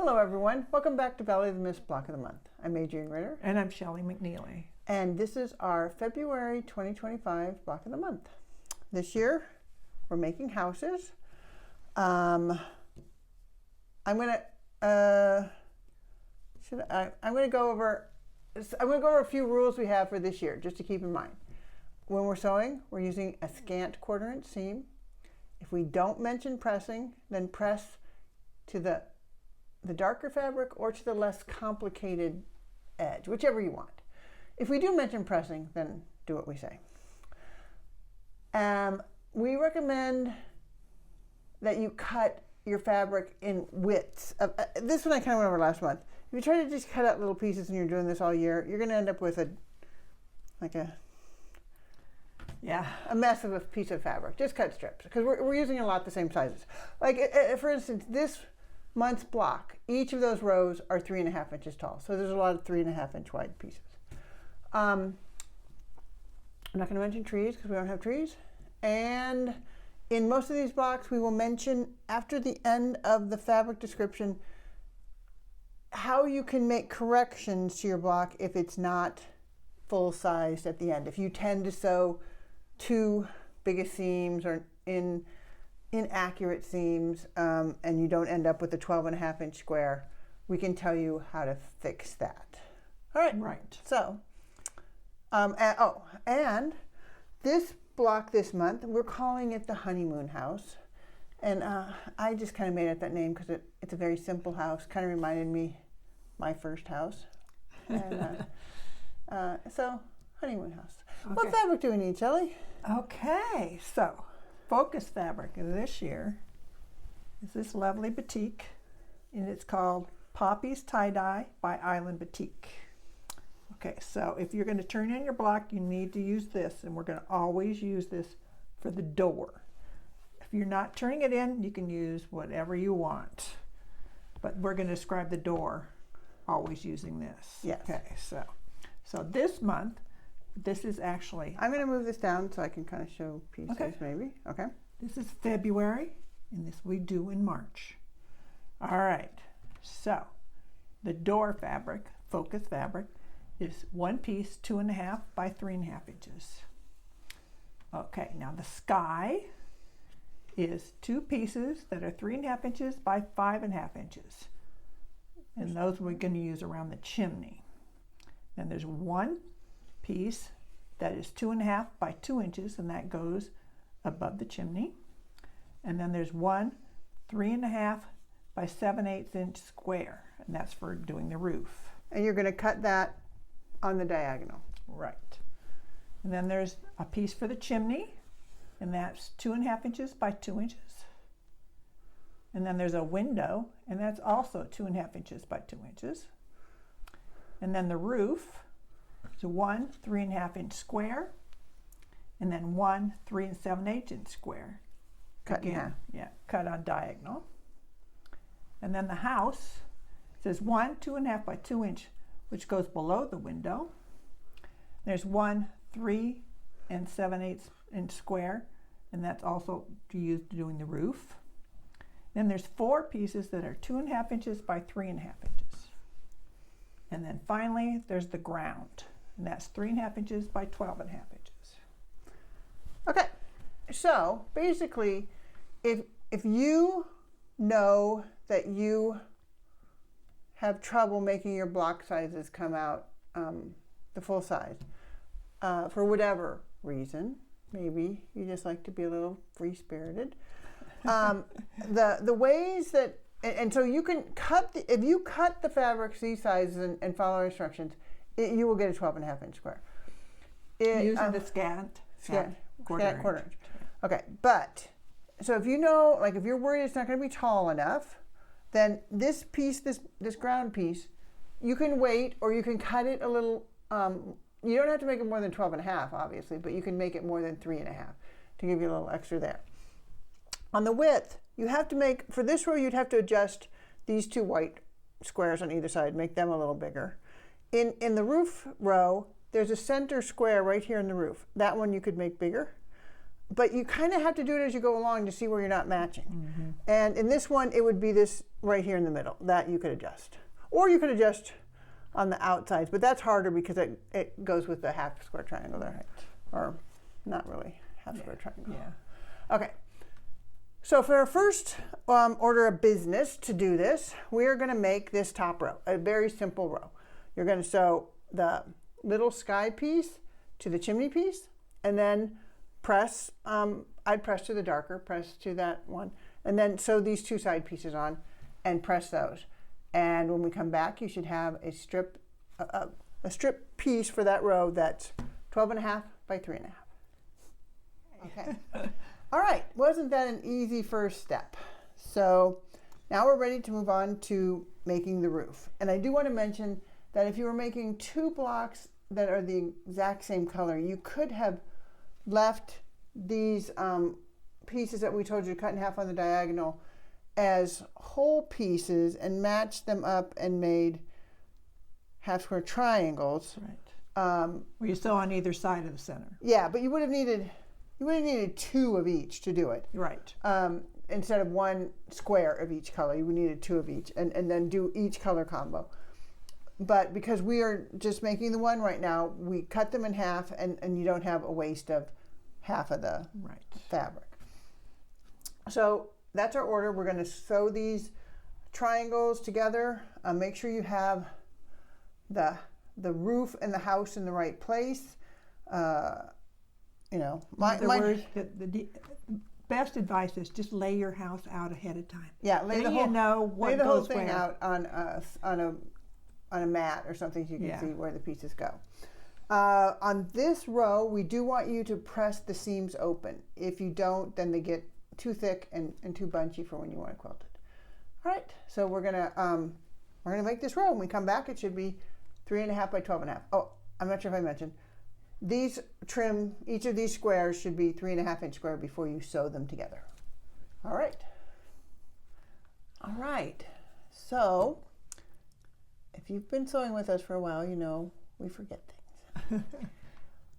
Hello everyone, welcome back to Valley of the Mist Block of the Month. I'm Adriane Ritter. And I'm Shelley McNeely. And this is our February 2025 Block of the Month. This year, we're making houses. I'm gonna go over a few rules we have for this year, just to keep in mind. When we're sewing, we're using a scant 1/4 inch seam. If we don't mention pressing, then press to the darker fabric or to the less complicated edge, whichever you want. If we do mention pressing, then do what we say. We recommend that you cut your fabric in widths. This one I kind of went over last month. If you try to just cut out little pieces and you're doing this all year, you're going to end up with a mess of a piece of fabric. Just cut strips, because we're using a lot the same sizes. Like for instance, this month's block, each of those rows are 3.5 inches tall. So there's a lot of 3.5 inch wide pieces. I'm not going to mention trees because we don't have trees. And in most of these blocks, we will mention after the end of the fabric description how you can make corrections to your block if it's not full sized at the end. If you tend to sew too big a seams or inaccurate seams, and you don't end up with a 12.5 inch square, we can tell you how to fix that. All right. Right. So, and this block this month, we're calling it the Honeymoon House. And I just kind of made up that name because it's a very simple house. Kind of reminded me my first house. And so, Honeymoon House. Okay. What fabric do we need, Shelley? Okay, so focus fabric this year is this lovely batik, and it's called Poppies Tie Dye by Island Batik. Okay, so if you're going to turn in your block, you need to use this, and we're going to always use this for the door. If you're not turning it in, you can use whatever you want, but we're going to describe the door always using this. Yes. Okay, so this month, this is actually... I'm going to move this down so I can kind of show pieces, okay. Maybe. Okay. This is February, and this we do in March. All right, so the door fabric, focus fabric, is one piece, 2.5 by 3.5 inches. Okay, now the sky is two pieces that are 3.5 inches by 5.5 inches. And those we're going to use around the chimney. Then there's one piece that is 2.5 by 2 inches, and that goes above the chimney. And then there's one 3.5 by 7/8 inch square, and that's for doing the roof. And you're going to cut that on the diagonal. Right. And then there's a piece for the chimney, and that's 2.5 inches by 2 inches. And then there's a window, and that's also 2.5 inches by 2 inches. And then the roof is one 3.5 inch square, and then one 3 7/8 inch square. Cut in half. Yeah, cut on diagonal. And then the house says one 2.5 by 2 inch, which goes below the window. There's one 3 7/8 inch square, and that's also used doing the roof. Then there's four pieces that are 2.5 inches by 3.5 inches. And then finally, there's the ground, and that's 3.5 inches by 12.5 inches. Okay, so basically, if you know that you have trouble making your block sizes come out the full size for whatever reason, maybe you just like to be a little free-spirited. The ways that, and so you can if you cut the fabric these sizes and follow instructions, you will get a 12.5 inch square. Using the scant 1/4 inch. Okay, but so if you know, like if you're worried it's not going to be tall enough, then this piece, this ground piece, you can wait, or you can cut it a little. You don't have to make it more than 12.5, obviously, but you can make it more than 3.5 to give you a little extra there. On the width, you have to make, for this row, you'd have to adjust these two white squares on either side, make them a little bigger. In the roof row, there's a center square right here in the roof. That one you could make bigger. but you kind of have to do it as you go along to see where you're not matching. And in this one, it would be this right here in the middle that you could adjust. Or you could adjust on the outsides, but that's harder because it goes with the half square triangle there. Right. Or not really half square triangle. Yeah. Okay. So for our first order of business to do this, we are going to make this top row, a very simple row. You're going to sew the little sky piece to the chimney piece, and then press, I'd press to the darker, press to that one, and then sew these two side pieces on and press those. And when we come back, you should have a strip piece for that row that's 12.5 by 3.5. Okay. All right, wasn't that an easy first step? So now we're ready to move on to making the roof. And I do want to mention that if you were making 2 blocks that are the exact same color, you could have left these pieces that we told you to cut in half on the diagonal as whole pieces and matched them up and made half square triangles. Right. Where you sew on either side of the center. Yeah, but you would have needed 2 of each to do it. Right. Instead of 1 square of each color, you would needed 2 of each, and then do each color combo. But because we are just making the one right now, we cut them in half, and you don't have a waste of half of the fabric. So that's our order. We're going to sew these triangles together. Make sure you have the roof and the house in the right place. You know, the best advice is just lay your house out ahead of time. Yeah, lay the whole thing out on a mat or something so you can see where the pieces go. On this row, we do want you to press the seams open. If you don't, then they get too thick and too bunchy for when you want to quilt it. All right, so we're gonna make this row. When we come back, it should be 3.5 by 12.5. Oh, I'm not sure if I mentioned. These each of these squares should be 3.5-inch square before you sew them together. All right. All right. So, if you've been sewing with us for a while, you know we forget things.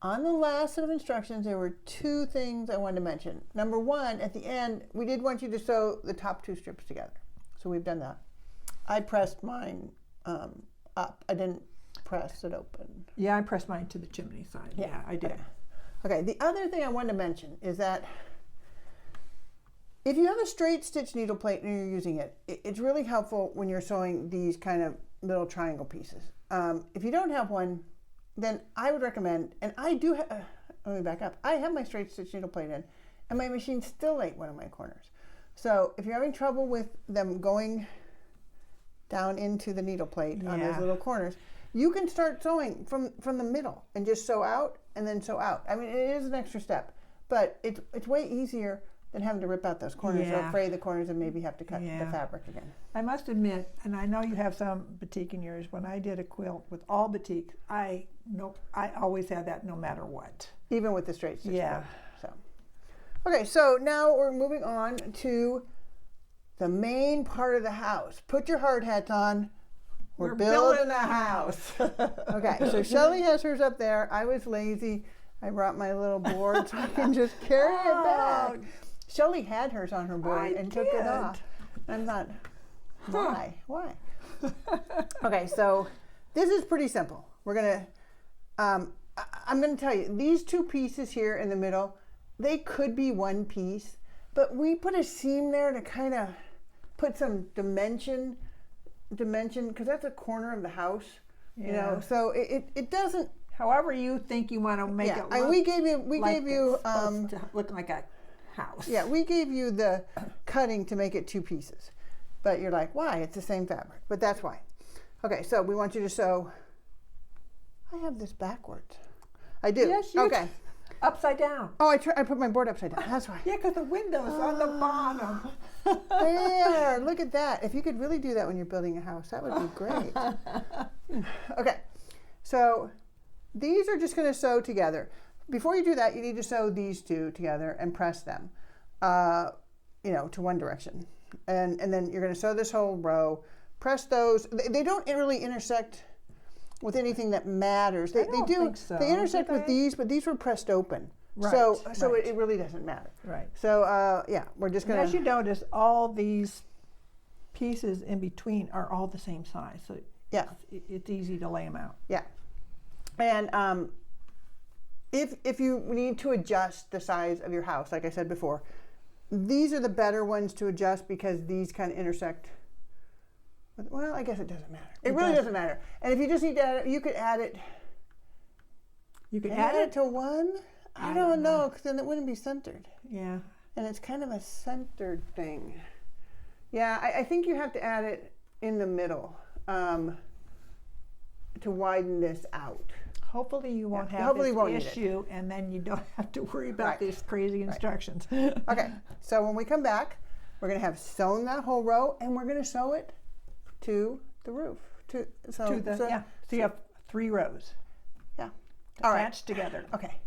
On the last set of instructions, there were 2 things I wanted to mention. Number 1, at the end, we did want you to sew the top 2 strips together. So we've done that. I pressed mine up. I didn't press it open. Yeah, I pressed mine to the chimney side. Yeah, I did. Okay, the other thing I wanted to mention is that if you have a straight stitch needle plate and you're using it, it's really helpful when you're sewing these kind of little triangle pieces. If you don't have one, then I would recommend, and I do let me back up. I have my straight stitch needle plate in, and my machine still ate one of my corners. So if you're having trouble with them going down into the needle plate on those little corners, you can start sewing from the middle and just sew out and then sew out. I mean, it is an extra step, but it's way easier than having to rip out those corners or fray the corners and maybe have to cut the fabric again. I must admit, and I know you have some batik in yours, when I did a quilt with all batik, I always had that no matter what. Even with the straight stitch quilt. So. Okay, so now we're moving on to the main part of the house. Put your hard hats on. We're building a house. Okay, so Shelly has hers up there. I was lazy. I brought my little board so I can just carry it back. Shelly had hers on her board and took it off. I'm not, why? Okay, so this is pretty simple. We're gonna, I'm gonna tell you, these 2 pieces here in the middle, they could be 1 piece, but we put a seam there to kind of put some dimension, because that's a corner of the house, you know, so it doesn't. However you think you want to make it look. We gave you to look like a house. Yeah, we gave you the cutting to make it 2 pieces, but you're like, why? It's the same fabric, but that's why. Okay, so we want you to sew. I have this backwards. I do. Yes, okay. Upside down. Oh, I put my board upside down. That's why. Yeah, because the window's on the bottom. There, look at that. If you could really do that when you're building a house, that would be great. Okay, so these are just going to sew together. Before you do that, you need to sew these 2 together and press them, to one direction. And then you're going to sew this whole row. Press those. They don't really intersect with anything that matters. They do. Think so. They intersect with these, but these were pressed open. So right. it really doesn't matter. Right. So yeah, we're just And gonna. as you notice, all these pieces in between are all the same size, so Yeah. it's easy to lay them out. Yeah. And if you need to adjust the size of your house, like I said before, these are the better ones to adjust because these kind of intersect. Well, I guess it doesn't matter. It really doesn't matter. And if you just need to add it, you could add it. You could add it to one. I don't know, because then it wouldn't be centered. Yeah. And it's kind of a centered thing. Yeah, I think you have to add it in the middle to widen this out. Hopefully you won't have hopefully this won't need it. issue, and then you don't have to worry about Right. these crazy instructions. Okay, so when we come back, we're going to have sewn that whole row, and we're going to sew it to the roof. So you have 3 rows Yeah. All right. attached together. Okay.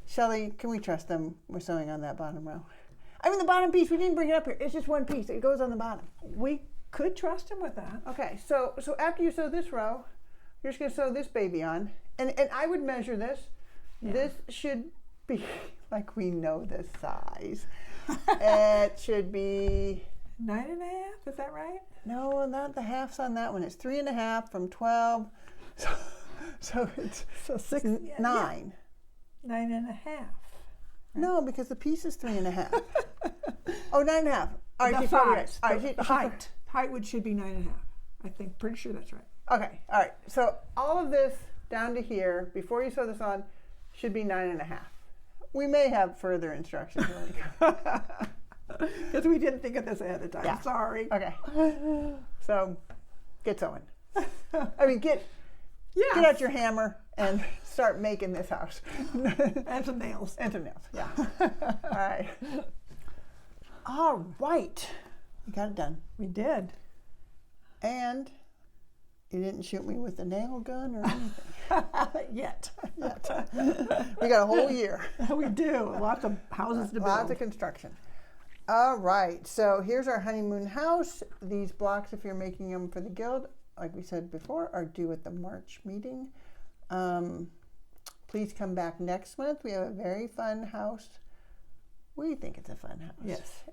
Shelley, can we trust them? We're sewing on that bottom row. I mean, the bottom piece, we didn't bring it up here. It's just one piece. It goes on the bottom. We could trust him with that. Okay, so after you sew this row, you're just going to sew this baby on. And I would measure this. Yeah. This should be, like we know this size. It should be... 9.5, is that right? No, not the halves on that one. It's 3.5 from 12. So it's 6, 9. 9.5. No, because the piece is 3.5. Oh, 9.5. All right, The she's probably size, right. All right, the height. Height should be 9.5. I think, pretty sure that's right. Okay, all right. So all of this down to here, before you sew this on, should be 9.5. We may have further instructions when we go. Because we didn't think of this ahead of time. Yeah. Sorry. Okay. So get sewing. I mean, get Yeah. out your hammer and start making this house. And some nails. And some nails, yeah. All right. All right. We got it done. We did. And you didn't shoot me with the nail gun or anything Yet. yet. We got a whole year. We do. Lots of houses to build. Lots of construction. All right. So here's our honeymoon house. These blocks, if you're making them for the guild, like we said before, are due at the March meeting. Please come back next month. We have a very fun house. We think it's a fun house. Yes.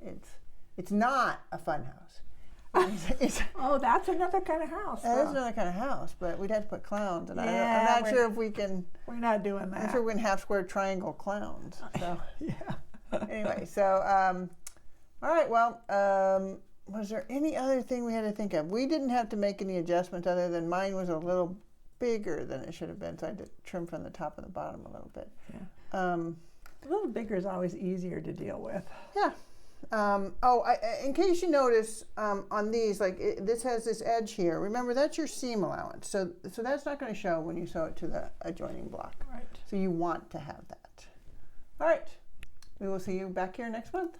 It's not a fun house. Oh, that's another kind of house. That is another kind of house, but we'd have to put clowns, and Yeah, I'm not sure if we can. We're not doing that. I'm sure we can have square triangle clowns. So Yeah. anyway, so all right. Well, was there any other thing we had to think of? We didn't have to make any adjustments other than mine was a little bigger than it should have been, so I had to trim from the top and the bottom a little bit. Yeah. A little bigger is always easier to deal with. Yeah. In case you notice, on these, this has this edge here. Remember, that's your seam allowance. So that's not going to show when you sew it to the adjoining block. Right. So you want to have that. All right. We will see you back here next month.